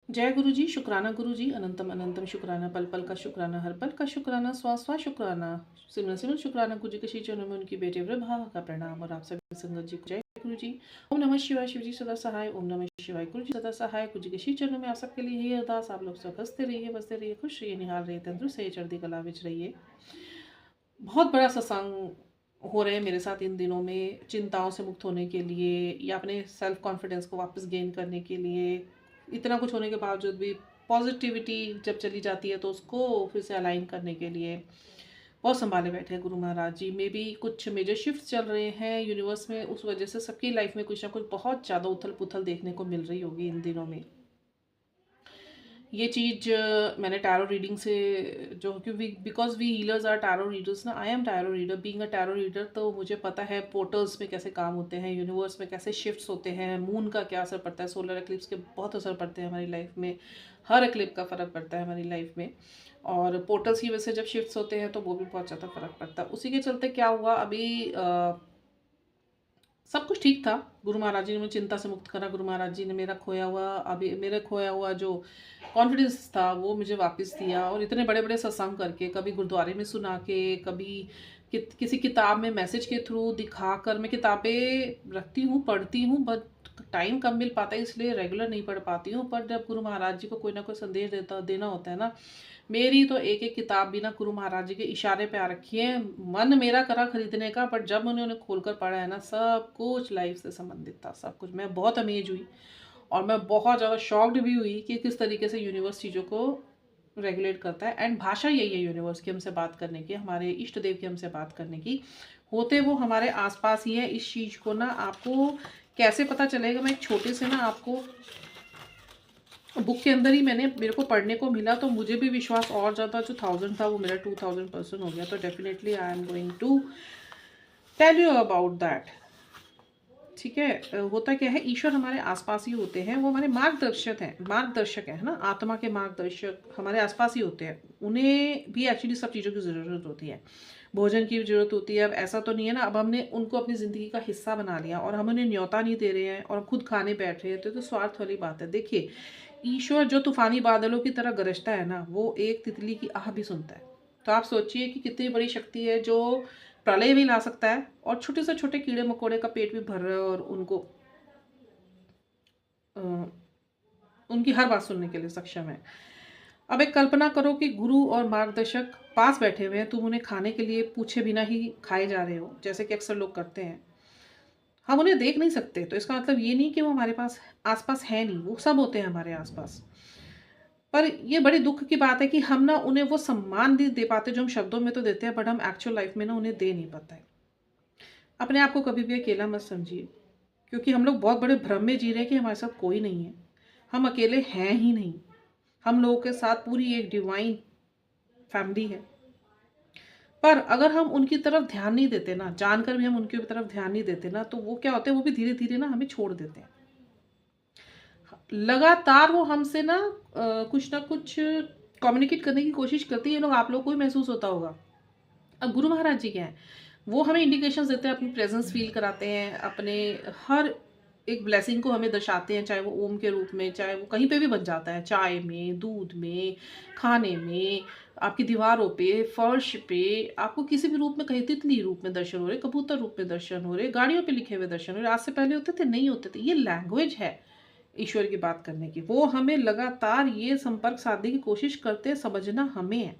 जय गुरु जी, शुक्राना गुरु जी, अनंतम अनंतम शुक्राना, पल पल का शुक्राना, हर पल का शुक्राना, श्वास श्वास शुक्राना, सिमरन सिमरन शुक्राना गुरु जी के श्री चरणों में उनकी बेटे वृभा का प्रणाम। और आप सभी संगत जी को जय गुरु जी। ओम नमः शिवाय, शिव जी सदा सहाय। ओम नमः शिवाय, गुरु जी सदा सहाय। गुरु जी के श्री चरणों में आप सबके लिए यही अरदास, आप लोग सब हंसते रहिए, बसते रहिए, खुश रहिए, निहाल रहिए, तंदुरुस्त रहिए, चढ़ती कला विच रहिए। बहुत बड़ा सत्संग हो रहे हैं मेरे साथ इन दिनों में, चिंताओं से मुक्त होने के लिए या अपने सेल्फ कॉन्फिडेंस को वापस गेन करने के लिए। इतना कुछ होने के बावजूद भी पॉजिटिविटी जब चली जाती है तो उसको फिर से अलाइन करने के लिए बहुत संभाले बैठे हैं गुरु महाराज जी। मे भी कुछ मेजर शिफ्ट चल रहे हैं यूनिवर्स में, उस वजह से सबकी लाइफ में कुछ ना कुछ बहुत ज़्यादा उथल पुथल देखने को मिल रही होगी इन दिनों में। ये चीज़ मैंने टैरो रीडिंग से जो, क्योंकि because we healers are tarot readers ना, I am tarot reader, being a tarot reader, तो मुझे पता है पोर्टल्स में कैसे काम होते हैं, यूनिवर्स में कैसे शिफ्ट्स होते हैं, मून का क्या असर पड़ता है, सोलर एक्लिप्स के बहुत असर पड़ते हैं हमारी लाइफ में, हर एक्लिप का फ़र्क पड़ता है हमारी लाइफ में। और पोर्टल्स की वजह से जब शिफ्ट्स होते हैं तो वो भी बहुत ज़्यादा फ़र्क पड़ता है। उसी के चलते क्या हुआ अभी, सब कुछ ठीक था। गुरु महाराज जी ने मुझे चिंता से मुक्त करा, गुरु महाराज जी ने मेरे खोया हुआ जो कॉन्फिडेंस था वो मुझे वापस दिया। और इतने बड़े बड़े सत्संग करके, कभी गुरुद्वारे में सुना के, कभी किसी किताब में मैसेज के थ्रू दिखा कर, मैं किताबें रखती हूँ, पढ़ती हूँ, बट टाइम कम मिल पाता है इसलिए रेगुलर नहीं पढ़ पाती हूँ। पर जब गुरु महाराज जी को कोई ना कोई संदेश देना होता है ना, मेरी तो एक एक किताब भी ना गुरु महाराज जी के इशारे पे आ रखी है। मन मेरा करा खरीदने का, बट जब उन्होंने खोल कर पढ़ा है ना, सब कुछ लाइफ से संबंधित था, सब कुछ। मैं बहुत अमेज हुई और मैं बहुत ज़्यादा शॉक्ड भी हुई कि किस तरीके से यूनिवर्स चीज़ों को रेगुलेट करता है। एंड भाषा यही है यूनिवर्स की हमसे बात करने की, हमारे इष्ट देव की हमसे बात करने की। होते वो हमारे आसपास ही है। इस चीज़ को ना आपको कैसे पता चलेगा, मैं एक छोटे से ना आपको बुक के अंदर ही मेरे को पढ़ने को मिला, तो मुझे भी विश्वास और ज़्यादा, जो 1000 था वो मेरा 2000% हो गया। तो definitely I am going to tell you about that. ठीक है, होता क्या है, ईश्वर हमारे आसपास ही होते हैं, वो हमारे मार्गदर्शक है ना, आत्मा के मार्गदर्शक हमारे आसपास ही होते हैं। उन्हें भी एक्चुअली सब चीज़ों की ज़रूरत होती है, भोजन की ज़रूरत होती है। अब ऐसा तो नहीं है ना, अब हमने उनको अपनी ज़िंदगी का हिस्सा बना लिया और हम उन्हें न्योता नहीं दे रहे हैं और खुद खाने बैठ रहे हैं, तो स्वार्थ वाली बात है। देखिए, ईश्वर जो तूफानी बादलों की तरह गरजता है ना, वो एक तितली की आह भी सुनता है। तो आप सोचिए कि कितनी बड़ी शक्ति है जो प्रलय भी ला सकता है और छोटे से छोटे कीड़े मकोड़े का पेट भी भर रहे हो और अ, उनकी हर बात सुनने के लिए सक्षम है। अब एक कल्पना करो कि गुरु और मार्गदर्शक पास बैठे हुए हैं, तुम उन्हें खाने के लिए पूछे बिना ही खाए जा रहे हो, जैसे कि अक्सर लोग करते हैं। हम उन्हें देख नहीं सकते, तो इसका मतलब ये नहीं कि वो हमारे पास आसपास है नहीं, वो सब होते हैं हमारे आसपास। पर ये बड़ी दुख की बात है कि हम ना उन्हें वो सम्मान नहीं दे पाते जो हम शब्दों में तो देते हैं, बट हम एक्चुअल लाइफ में ना उन्हें दे नहीं पाते हैं। अपने आप को कभी भी अकेला मत समझिए, क्योंकि हम लोग बहुत बड़े भ्रम में जी रहे हैं कि हमारे साथ कोई नहीं है। हम अकेले हैं ही नहीं, हम लोगों के साथ पूरी एक डिवाइन फैमिली है। पर अगर हम उनकी तरफ ध्यान नहीं देते ना, जानकर भी हम उनकी तरफ ध्यान नहीं देते ना, तो वो क्या होते हैं, वो भी धीरे धीरे ना हमें छोड़ देते हैं। लगातार वो हमसे ना कुछ ना कुछ कम्युनिकेट करने की कोशिश करती है। ये लोग आप लोग को भी महसूस होता होगा। अब गुरु महाराज जी क्या है, वो हमें इंडिकेशंस देते हैं, अपनी प्रेजेंस फील कराते हैं, अपने हर एक ब्लेसिंग को हमें दर्शाते हैं, चाहे वो ओम के रूप में, चाहे वो कहीं पे भी बन जाता है, चाय में, दूध में, खाने में, आपकी दीवारों पे, फर्श पे, आपको किसी भी रूप में, कहीं तितली रूप में दर्शन हो रहे, कबूतर रूप में दर्शन हो रहे, गाड़ियों पे लिखे हुए दर्शन हो रहे। आज से पहले होते थे, नहीं होते थे। ये लैंग्वेज है ईश्वर की बात करने की। वो हमें लगातार ये संपर्क साधने की कोशिश करते हैं, समझना हमें है।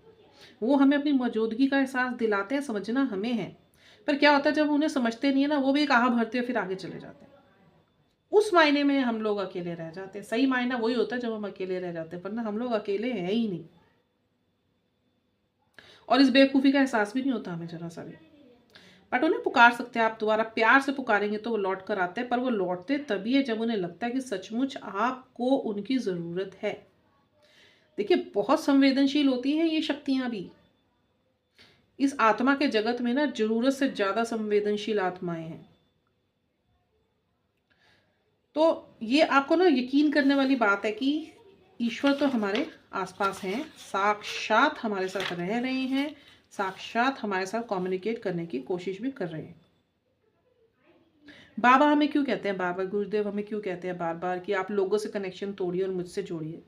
वो हमें अपनी मौजूदगी का एहसास दिलाते हैं, समझना हमें है। पर क्या होता है, जब उन्हें समझते नहीं है ना, वो भी एक आह भरते हैं, फिर आगे चले जाते हैं। उस मायने में हम लोग अकेले रह जाते हैं। सही मायना वही होता है जब हम अकेले रह जाते हैं, पर ना हम लोग अकेले हैं ही नहीं। और इस बेवकूफ़ी का एहसास भी नहीं होता हमें जरा सा भी। बट उन्हें पुकार सकते हैं आप, दोबारा प्यार से पुकारेंगे तो वो लौट कर आते हैं। पर वो लौटते तभी है जब उन्हें लगता है कि सचमुच आपको उनकी ज़रूरत है। देखिए, बहुत संवेदनशील होती हैं ये शक्तियाँ भी। इस आत्मा के जगत में ना ज़रूरत से ज़्यादा संवेदनशील आत्माएं हैं। तो ये आपको ना यकीन करने वाली बात है कि ईश्वर तो हमारे आसपास हैं, साक्षात हमारे साथ रह रहे हैं, साक्षात हमारे साथ कम्युनिकेट करने की कोशिश भी कर रहे हैं। बाबा हमें क्यों कहते हैं, बाबा गुरुदेव हमें क्यों कहते हैं बार बार कि आप लोगों से कनेक्शन तोड़िए और मुझसे जोड़िए।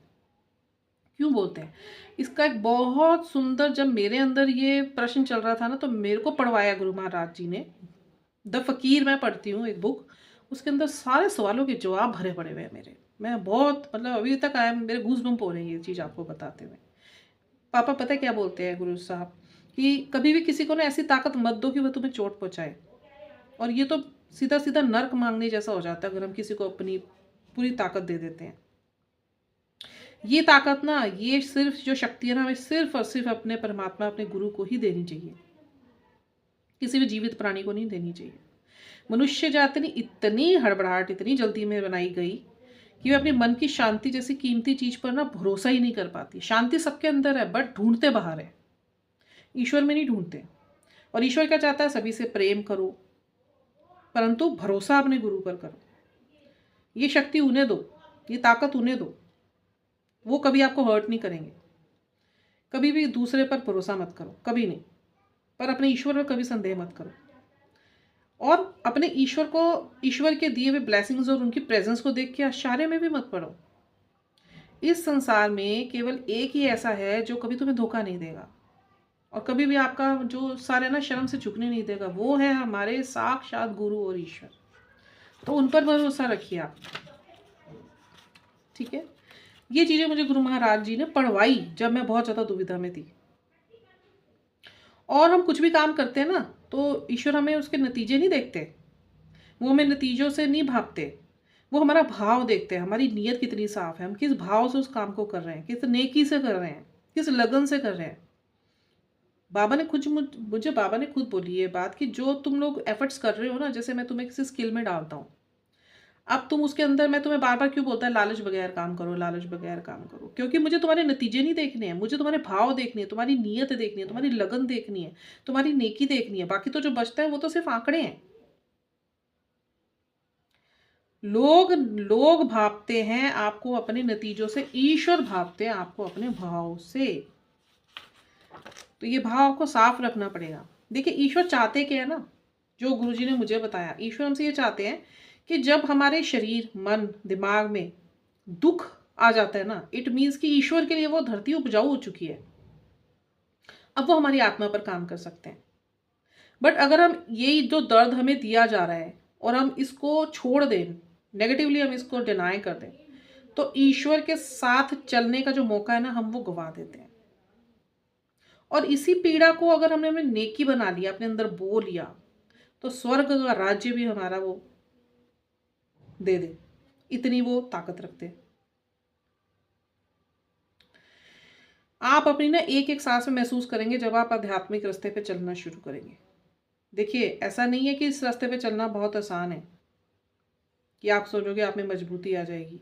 क्यों बोलते हैं? इसका एक बहुत सुंदर, जब मेरे अंदर ये प्रश्न चल रहा था ना, तो मेरे को पढ़वाया गुरु महाराज जी ने। द फ़कीर मैं पढ़ती हूँ एक बुक, उसके अंदर सारे सवालों के जवाब भरे पड़े हुए हैं मेरे। मैं बहुत, मतलब अभी तक मेरे गूज़बम्प हो रहे हैं ये चीज़ आपको बताते हुए। पापा पता है क्या बोलते हैं गुरु साहब, कि कभी भी किसी को ना ऐसी ताकत मत दो कि वो तुम्हें चोट पहुँचाए। और ये तो सीधा-सीधा नर्क माँगने जैसा हो जाता है अगर हम किसी को अपनी पूरी ताकत दे देते हैं। ये ताकत ना, ये सिर्फ़ जो शक्ति है ना, हमें सिर्फ़ और सिर्फ़ अपने परमात्मा, अपने गुरु को ही देनी चाहिए। किसी भी जीवित प्राणी को नहीं देनी चाहिए। मनुष्य जाति ने इतनी हड़बड़ाहट इतनी जल्दी में बनाई गई कि वे अपने मन की शांति जैसी कीमती चीज़ पर ना भरोसा ही नहीं कर पाती। शांति सबके अंदर है, बट ढूँढते बाहर है, ईश्वर में नहीं ढूँढते। और ईश्वर क्या चाहता है? सभी से प्रेम करो, परंतु भरोसा अपने गुरु पर करो। ये शक्ति उन्हें दो, ये ताकत उन्हें दो, वो कभी आपको हर्ट नहीं करेंगे। कभी भी दूसरे पर भरोसा मत करो, कभी नहीं। पर अपने ईश्वर पर कभी संदेह मत करो। और अपने ईश्वर को, ईश्वर के दिए हुए ब्लेसिंग्स और उनकी प्रेजेंस को देख के आश्चर्य में भी मत पड़ो। इस संसार में केवल एक ही ऐसा है जो कभी तुम्हें धोखा नहीं देगा और कभी भी आपका जो सारे ना शर्म से झुकने नहीं देगा, वो है हमारे साक्षात गुरु और ईश्वर। तो उन पर भरोसा रखिए आप, ठीक है। ये चीज़ें मुझे गुरु महाराज जी ने पढ़वाई जब मैं बहुत ज़्यादा दुविधा में थी। और हम कुछ भी काम करते हैं ना, तो ईश्वर हमें उसके नतीजे नहीं देखते, वो हमें नतीजों से नहीं भागते, वो हमारा भाव देखते हैं, हमारी नीयत कितनी साफ है, हम किस भाव से उस काम को कर रहे हैं, किस नेकी से कर रहे हैं, किस लगन से कर रहे हैं। बाबा ने मुझे बाबा ने खुद बोली ये बात कि जो तुम लोग एफर्ट्स कर रहे हो ना, जैसे मैं तुम्हें किसी स्किल में डालता हूँ, अब तुम उसके अंदर, मैं तुम्हें बार बार क्यों बोलता है लालच बगैर काम करो, लालच बगैर काम करो? क्योंकि मुझे तुम्हारे नतीजे नहीं देखने हैं, मुझे तुम्हारे भाव देखने हैं, तुम्हारी नीयत देखनी है, तुम्हारी लगन देखनी है, तुम्हारी नेकी देखनी है। बाकी तो जो बचता है वो तो सिर्फ आंकड़े हैं। लोग लोग भापते हैं आपको अपने नतीजों से, ईश्वर भापते हैं आपको अपने भाव से। तो ये भाव को साफ रखना पड़ेगा। देखिए ईश्वर चाहते क्या है ना, जो गुरुजी ने मुझे बताया, ईश्वर हमसे ये चाहते हैं कि जब हमारे शरीर, मन, दिमाग में दुख आ जाता है ना, इट मीन्स कि ईश्वर के लिए वो धरती उपजाऊ हो चुकी है, अब वो हमारी आत्मा पर काम कर सकते हैं। बट अगर हम यही जो दर्द हमें दिया जा रहा है और हम इसको छोड़ दें, नेगेटिवली हम इसको डिनाई कर दें, तो ईश्वर के साथ चलने का जो मौका है ना, हम वो गवा देते हैं। और इसी पीड़ा को अगर हमने अपने नेकी बना लिया, अपने अंदर बो लिया, तो स्वर्ग का राज्य भी हमारा वो दे दे, इतनी वो ताकत रखते हैं। आप अपनी ना एक एक सांस में महसूस करेंगे जब आप आध्यात्मिक रास्ते पे चलना शुरू करेंगे। देखिए ऐसा नहीं है कि इस रास्ते पे चलना बहुत आसान है कि आप सोचोगे आप में मजबूती आ जाएगी।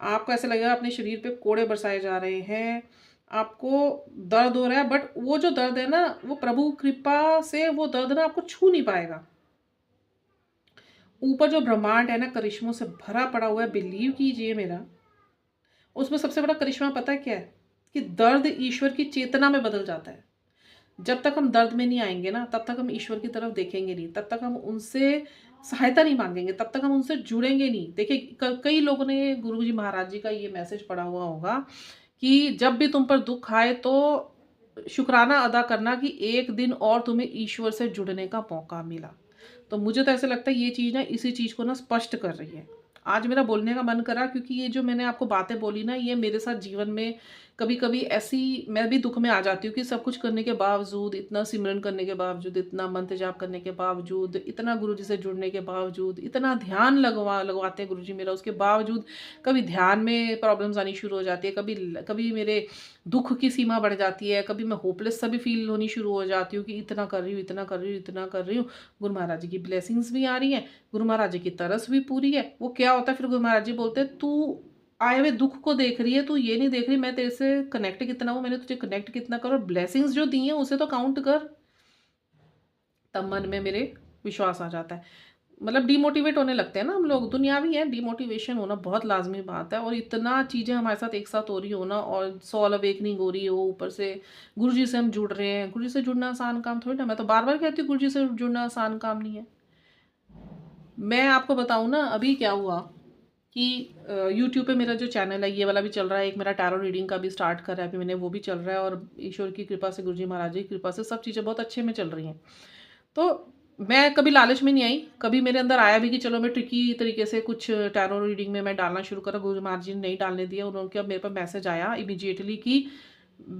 आपको ऐसा लगेगा अपने शरीर पे कोड़े बरसाए जा रहे हैं, आपको दर्द हो रहा है, बट वो जो दर्द है ना, वो प्रभु कृपा से वो दर्द ना आपको छू नहीं पाएगा। ऊपर जो ब्रह्मांड है ना, करिश्मों से भरा पड़ा हुआ है, बिलीव कीजिए मेरा। उसमें सबसे बड़ा करिश्मा पता है क्या है? कि दर्द ईश्वर की चेतना में बदल जाता है। जब तक हम दर्द में नहीं आएंगे ना, तब तक हम ईश्वर की तरफ देखेंगे नहीं, तब तक हम उनसे सहायता नहीं मांगेंगे, तब तक हम उनसे जुड़ेंगे नहीं। देखिए कई लोगों ने गुरु जी महाराज जी का ये मैसेज पढ़ा हुआ होगा कि जब भी तुम पर दुख आए तो शुक्राना अदा करना कि एक दिन और तुम्हें ईश्वर से जुड़ने का मौका मिला। तो मुझे तो ऐसा लगता है ये चीज़ ना इसी चीज़ को ना स्पष्ट कर रही है। आज मेरा बोलने का मन करा क्योंकि ये जो मैंने आपको बातें बोली ना, ये मेरे साथ जीवन में कभी कभी ऐसी, मैं भी दुख में आ जाती हूँ कि सब कुछ करने के बावजूद, इतना सिमरन करने के बावजूद, इतना मंत्र जाप करने के बावजूद, इतना गुरुजी से जुड़ने के बावजूद, इतना ध्यान लगवाते हैं गुरुजी मेरा, उसके बावजूद कभी ध्यान में प्रॉब्लम्स आनी शुरू हो जाती है, कभी कभी मेरे दुख की सीमा बढ़ जाती है, कभी मैं होपलेस सा भी फील होनी शुरू हो जाती हूँ कि इतना कर रही हूँ, इतना कर रही हूँ, इतना कर रही हूँ। गुरु महाराज जी की ब्लेसिंग्स भी आ रही हैं, गुरु महाराज जी की तरस भी पूरी है। वो क्या होता है फिर, गुरु महाराज जी बोलते हैं तू आए हुए दुख को देख रही है, तू ये नहीं देख रही मैं तेरे से कनेक्ट कितना हूँ, मैंने तुझे कनेक्ट कितना कर, और ब्लेसिंग्स जो दी हैं उसे तो काउंट कर। तब मन में मेरे विश्वास आ जाता है। मतलब डीमोटिवेट होने लगते हैं ना हम लोग, दुनियावी है, डीमोटिवेशन होना बहुत लाजमी बात है। और इतना चीज़ें हमारे साथ एक साथ हो रही हो ना, और सोल अवेकनिंग हो रही हो, ऊपर से गुरुजी से हम जुड़ रहे हैं। गुरुजी से जुड़ना आसान काम थोड़ी ना, मैं तो बार बार कहती हूँ गुरुजी से जुड़ना आसान काम नहीं है। मैं आपको बताऊँ ना, अभी क्या हुआ कि यूट्यूब पे मेरा जो चैनल है ये वाला भी चल रहा है, एक मेरा टैरो रीडिंग का भी स्टार्ट करा है अभी मैंने, वो भी चल रहा है, और ईश्वर की कृपा से, गुरुजी महाराज जी की कृपा से सब चीज़ें बहुत अच्छे में चल रही हैं। तो मैं कभी लालच में नहीं आई, कभी मेरे अंदर आया भी कि चलो मैं ट्रिकी तरीके से कुछ टैरो रीडिंग में मैं डालना शुरू करा, गुरु महाराज जी ने नहीं डालने दिया, उन्होंने मेरे पास मैसेज आया इमीडिएटली कि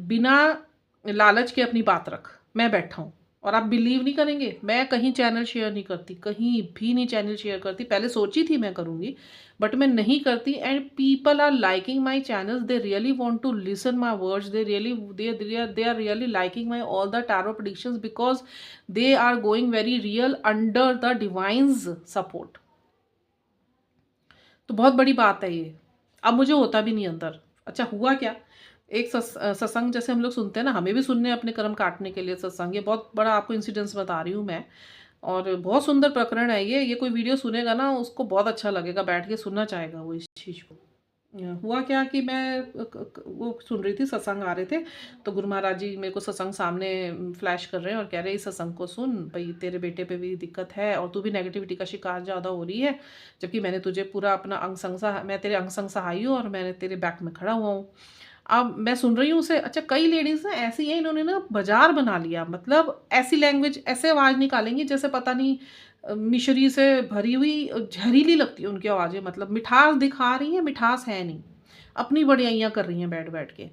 बिना लालच के अपनी बात रख, मैं बैठा हूँ। और आप बिलीव नहीं करेंगे, मैं कहीं चैनल शेयर नहीं करती, कहीं भी नहीं चैनल शेयर करती, पहले सोची थी मैं करूँगी बट मैं नहीं करती, and people are liking my channels, they really want to listen my words, they are really liking my all the tarot predictions because they are going very real under the divine's support. तो बहुत बड़ी बात है ये, अब मुझे होता भी नहीं अंदर। अच्छा हुआ क्या, एक सत्संग जैसे हम लोग सुनते हैं ना, हमें भी सुनने अपने कर्म काटने के लिए सत्संग, ये बहुत बड़ा आपको इंसिडेंस बता रही हूँ मैं, और बहुत सुंदर प्रकरण है ये कोई वीडियो सुनेगा ना उसको बहुत अच्छा लगेगा, बैठ के सुनना चाहेगा वो इस चीज़ को। हुआ क्या कि मैं वो सुन रही थी, सत्संग आ रहे थे, तो गुरु महाराज जी मेरे को सत्संग सामने फ्लैश कर रहे हैं और कह रहे हैं इस सत्संग को सुन भाई, तेरे बेटे पे भी दिक्कत है और तू भी नेगेटिविटी का शिकार ज़्यादा हो रही है, जबकि मैंने तुझे पूरा अपना मैं तेरे अंग संग सहाई हूँ और मैंने तेरे बैक में खड़ा हुआ हूँ। अब मैं सुन रही हूँ उसे, अच्छा कई लेडीज़ ना ऐसी हैं, इन्होंने ना बाजार बना लिया, मतलब ऐसी लैंग्वेज, ऐसे आवाज़ निकालेंगी जैसे पता नहीं मिश्री से भरी हुई जहरीली लगती है उनकी आवाज़ें, मतलब मिठास दिखा रही है, मिठास है नहीं, अपनी बड़ाइयाँ कर रही हैं बैठ बैठ के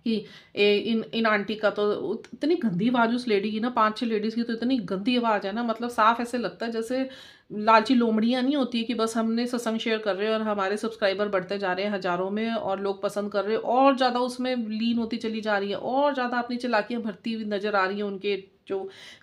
कि इन इन आंटी का तो इतनी गंदी आवाज़ उस लेडी की ना, 5-6 लेडीज़ की तो इतनी गंदी आवाज़ है ना, मतलब साफ ऐसे लगता है जैसे लालची लोमड़ियाँ नहीं होती कि बस हमने सत्संग शेयर कर रहे हैं और हमारे सब्सक्राइबर बढ़ते जा रहे हैं हज़ारों में और लोग पसंद कर रहे हैं, और ज़्यादा उसमें लीन होती चली जा रही है, और ज़्यादा अपनी चालाकियाँ भरती हुई नज़र आ रही हैं, उनके जो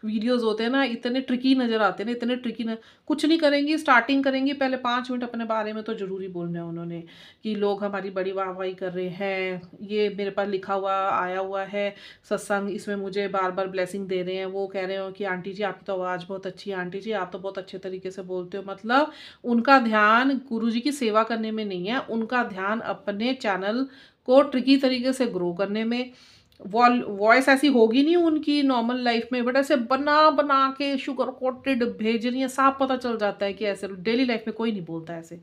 वीडियोज़ होते हैं ना इतने ट्रिकी नज़र आते हैं ना, इतने ट्रिकी न कुछ नहीं करेंगी, स्टार्टिंग करेंगी, पहले 5 मिनट अपने बारे में तो ज़रूरी बोलना है उन्होंने कि लोग हमारी बड़ी वाहवाही कर रहे हैं, ये मेरे पास लिखा हुआ आया हुआ है सत्संग, इसमें मुझे बार बार ब्लेसिंग दे रहे हैं, वो कह रहे हो कि आंटी जी आपकी तो आवाज़ बहुत अच्छी है, आंटी जी आप तो बहुत अच्छे तरीके से बोलते हो, मतलब उनका ध्यान गुरु जी की सेवा करने में नहीं है, उनका ध्यान अपने चैनल को ट्रिकी तरीके से ग्रो करने में। वॉइस ऐसी होगी नहीं उनकी नॉर्मल लाइफ में, बट ऐसे बना बना के शुगर कोटेड भेज रही है, साफ पता चल जाता है कि ऐसे डेली लाइफ में कोई नहीं बोलता ऐसे,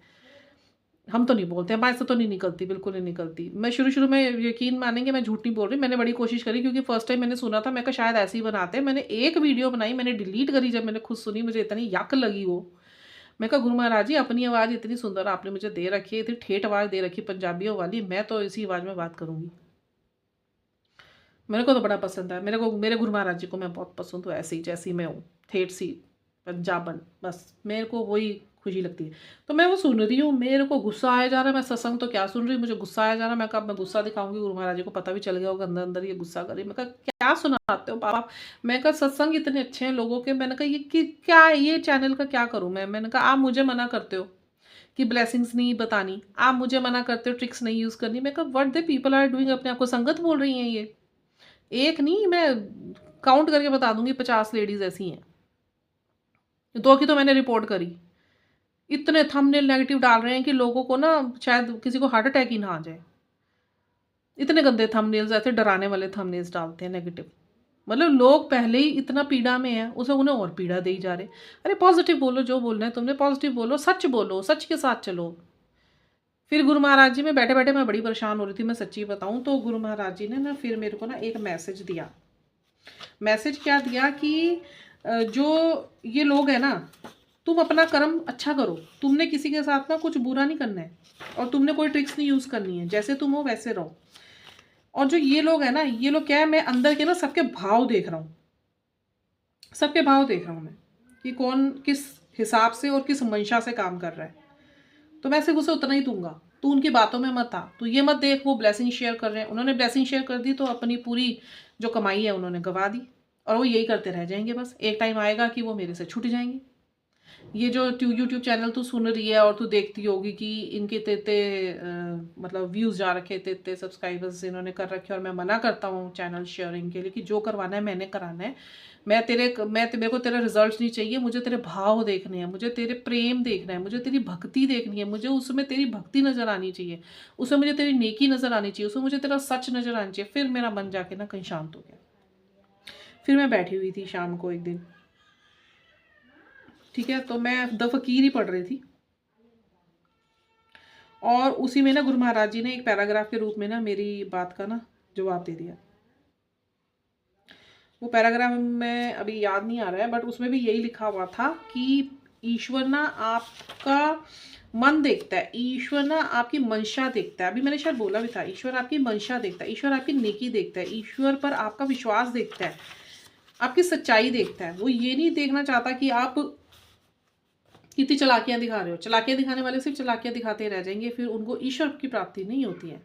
हम तो नहीं बोलते, हमारे से तो नहीं निकलती, बिल्कुल नहीं निकलती। मैं शुरू में यकीन मानेंगे मैं झूठ नहीं बोल रही, मैंने बड़ी कोशिश करी क्योंकि फर्स्ट टाइम मैंने सुना था, मैं कहा शायद ऐसे ही बनाते हैं, मैंने एक वीडियो बनाई, मैंने डिलीट करी जब मैंने खुद सुनी, मुझे इतनी यक लगी वो। मैं कहा गुरु महाराज जी अपनी आवाज़ इतनी सुंदर आपने मुझे दे रखी है, इतनी ठेठ आवाज़ दे रखी है पंजाबियों वाली, मैं तो इसी आवाज़ में बात करूँगी। मेरे को तो बड़ा पसंद है, मेरे को मेरे गुरु महाराज जी को मैं बहुत पसंद हूँ, ऐसी जैसी मैं हूँ, ठेठ सी पंजाबन, बस मेरे को वही खुशी लगती है। तो मैं वो सुन रही हूँ, मेरे को गुस्सा आया जा रहा है, मैं सत्संग तो क्या सुन रही हूँ, मुझे गुस्सा आया जा रहा है, मैं कहा मैं गुस्सा दिखाऊंगी, गुरु महाराज जी को पता भी चल गया होगा अंदर अंदर ये गुस्सा कर रही है। मैं कहा क्या सुनाते हो पापा, मैं कहा सत्संग इतने अच्छे हैं लोगों के, मैंने कहा ये क्या है, ये चैनल का क्या करूँ मैंने कहा आप मुझे मना करते हो कि ब्लेसिंग्स नहीं बतानी, आप मुझे मना करते हो ट्रिक्स नहीं यूज़ करनी, मैं कहा what the people are doing, अपने आप को संगत बोल रही हैं ये, एक नहीं मैं काउंट करके बता दूंगी 50 लेडीज ऐसी हैं, 2 की तो मैंने रिपोर्ट करी, इतने थंबनेल नेगेटिव डाल रहे हैं कि लोगों को ना शायद किसी को हार्ट अटैक ही ना आ जाए, इतने गंदे थंबनेल्स, ऐसे डराने वाले थंबनेल्स डालते हैं नेगेटिव, मतलब लोग पहले ही इतना पीड़ा में है उसे उन्हें और पीड़ा दे ही जा रहे। अरे पॉजिटिव बोलो, जो बोलना है तुमने पॉजिटिव बोलो, सच बोलो, सच के साथ चलो। फिर गुरु महाराज जी में बैठे बैठे मैं बड़ी परेशान हो रही थी, मैं सच्ची बताऊं तो गुरु महाराज जी ने ना फिर मेरे को ना एक मैसेज दिया। मैसेज क्या दिया कि जो ये लोग हैं ना, तुम अपना कर्म अच्छा करो, तुमने किसी के साथ ना कुछ बुरा नहीं करना है और तुमने कोई ट्रिक्स नहीं यूज़ करनी है, जैसे तुम हो वैसे रहो। और जो ये लोग हैं ना, ये लोग क्या है, मैं अंदर के ना सबके भाव देख रहा हूँ, सबके भाव देख रहा हूँ मैं कि कौन किस हिसाब से और किस मंशा से काम कर रहा है, तो मैं सिर्फ उसे उतना ही दूंगा, तू उनकी बातों में मत आ, तू ये मत देख वो ब्लेसिंग शेयर कर रहे हैं, उन्होंने ब्लेसिंग शेयर कर दी तो अपनी पूरी जो कमाई है उन्होंने गंवा दी, और वो यही करते रह जाएंगे, बस एक टाइम आएगा कि वो मेरे से छूट जाएंगे। ये जो यूट्यूब चैनल तू सुन रही है और तू देखती होगी कि इनके तेते मतलब व्यूज़ जा रखे, तेते सब्सक्राइबर्स इन्होंने कर रखे, और मैं मना करता हूँ चैनल शेयरिंग के लिए कि जो करवाना है मैंने कराना है, मेरे को तेरा रिजल्ट नहीं चाहिए, मुझे तेरे भाव देखने हैं, मुझे तेरे प्रेम देखना है, मुझे तेरी भक्ति देखनी है, मुझे उसमें तेरी भक्ति नज़र आनी चाहिए, उसमें मुझे तेरी नेकी नज़र आनी चाहिए, उसमें मुझे तेरा सच नज़र आना चाहिए। फिर मेरा मन जाके ना कहीं शांत हो गया। फिर मैं बैठी हुई थी शाम को एक दिन, ठीक है, तो मैं द फकीर ही पढ़ रही थी, और उसी में ना गुरु महाराज जी ने एक पैराग्राफ के रूप में ना मेरी बात का ना जवाब दे दिया। वो पैराग्राफ में अभी याद नहीं आ रहा है, बट उसमें भी यही लिखा हुआ था कि ईश्वर ना आपका मन देखता है, ईश्वर ना आपकी मंशा देखता है। अभी मैंने शायद बोला भी था, ईश्वर आपकी मंशा देखता है, ईश्वर आपकी नेकी देखता है, ईश्वर पर आपका विश्वास देखता है, आपकी सच्चाई देखता है। वो ये नहीं देखना चाहता कि आप कितनी चालाकियाँ दिखा रहे हो। चालाकियाँ दिखाने वाले सिर्फ चालाकियाँ दिखाते रह जाएंगे, फिर उनको ईश्वर की प्राप्ति नहीं होती है।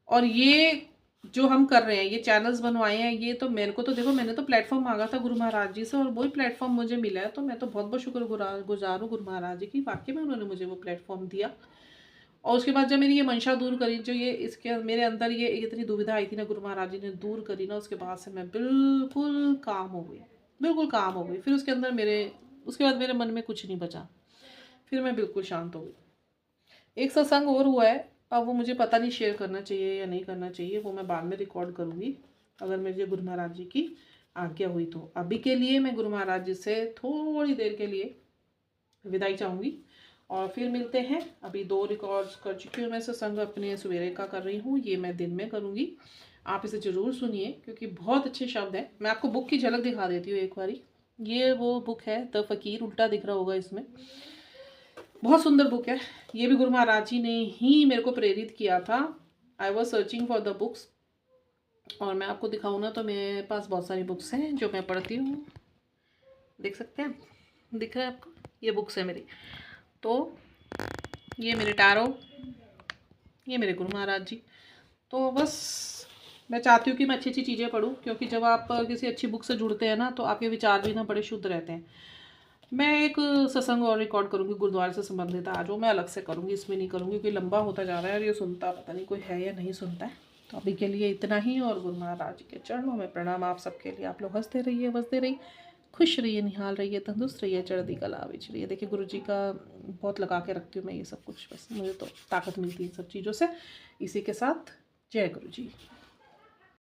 और ये जो हम कर रहे हैं, ये चैनल्स बनवाए हैं, ये तो मेरे को तो देखो, मैंने तो प्लेटफॉर्म मांगा था गुरु महाराज जी से और वही प्लेटफॉर्म मुझे मिला है। तो मैं तो बहुत बहुत शुक्रगुजार हूँ गुरु महाराज जी की, वाकई में उन्होंने मुझे वो प्लेटफॉर्म दिया। और उसके बाद जब मेरी ये मंशा दूर करी, जो ये इसके मेरे अंदर ये इतनी दुविधा आई थी ना, गुरु महाराज जी ने दूर करी ना, उसके बाद से मैं बिल्कुल काम हो गई, बिल्कुल काम हो गई। फिर उसके अंदर उसके बाद मेरे मन में कुछ नहीं बचा, फिर मैं बिल्कुल शांत हो गई। एक सत्संग और हुआ है, अब वो मुझे पता नहीं शेयर करना चाहिए या नहीं करना चाहिए, वो मैं बाद में रिकॉर्ड करूँगी अगर मुझे गुरु महाराज जी की आज्ञा हुई तो। अभी के लिए मैं गुरु महाराज जी से थोड़ी देर के लिए विदाई चाहूँगी और फिर मिलते हैं। अभी 2 रिकॉर्ड्स कर चुकी हूँ मैं सत्संग, अपने सवेरे का कर रही हूँ, ये मैं दिन में करूँगी। आप इसे ज़रूर सुनिए क्योंकि बहुत अच्छे शब्द हैं। मैं आपको बुक की झलक दिखा देती हूँ एक बारी। ये वो बुक है द फकीर, उल्टा दिख रहा होगा इसमें, बहुत सुंदर बुक है। ये भी गुरु महाराज जी ने ही मेरे को प्रेरित किया था। I was searching for the books, और मैं आपको दिखाऊँ ना तो मेरे पास बहुत सारी बुक्स हैं जो मैं पढ़ती हूँ। देख सकते हैं, दिख रहा है आपको, ये बुक्स है मेरी। तो ये मेरे टैरो, ये मेरे गुरु महाराज जी। तो बस मैं चाहती हूँ कि मैं अच्छी अच्छी चीज़ें पढूं, क्योंकि जब आप किसी अच्छी बुक से जुड़ते हैं ना तो आपके विचार भी ना बड़े शुद्ध रहते हैं। मैं एक सत्संग और रिकॉर्ड करूँगी गुरुद्वारे से संबंधित आज, वो मैं अलग से करूँगी, इसमें नहीं करूँगी क्योंकि लंबा होता जा रहा है और ये सुनता पता नहीं कोई है या नहीं सुनता है। तो अभी के लिए इतना ही, और गुरु महाराज जी के चरणों में प्रणाम आप सबके लिए। आप लोग हंसते रहिए, बसते रहिए, खुश रहिए, निहाल रहिए, तंदुरुस्त रहिए, चढ़ती कला बिच रहिए। देखिए गुरु जी का बहुत लगा के रखती हूँ मैं ये सब कुछ, बस मुझे तो ताकत मिलती है इन सब चीज़ों से। इसी के साथ जय गुरु जी।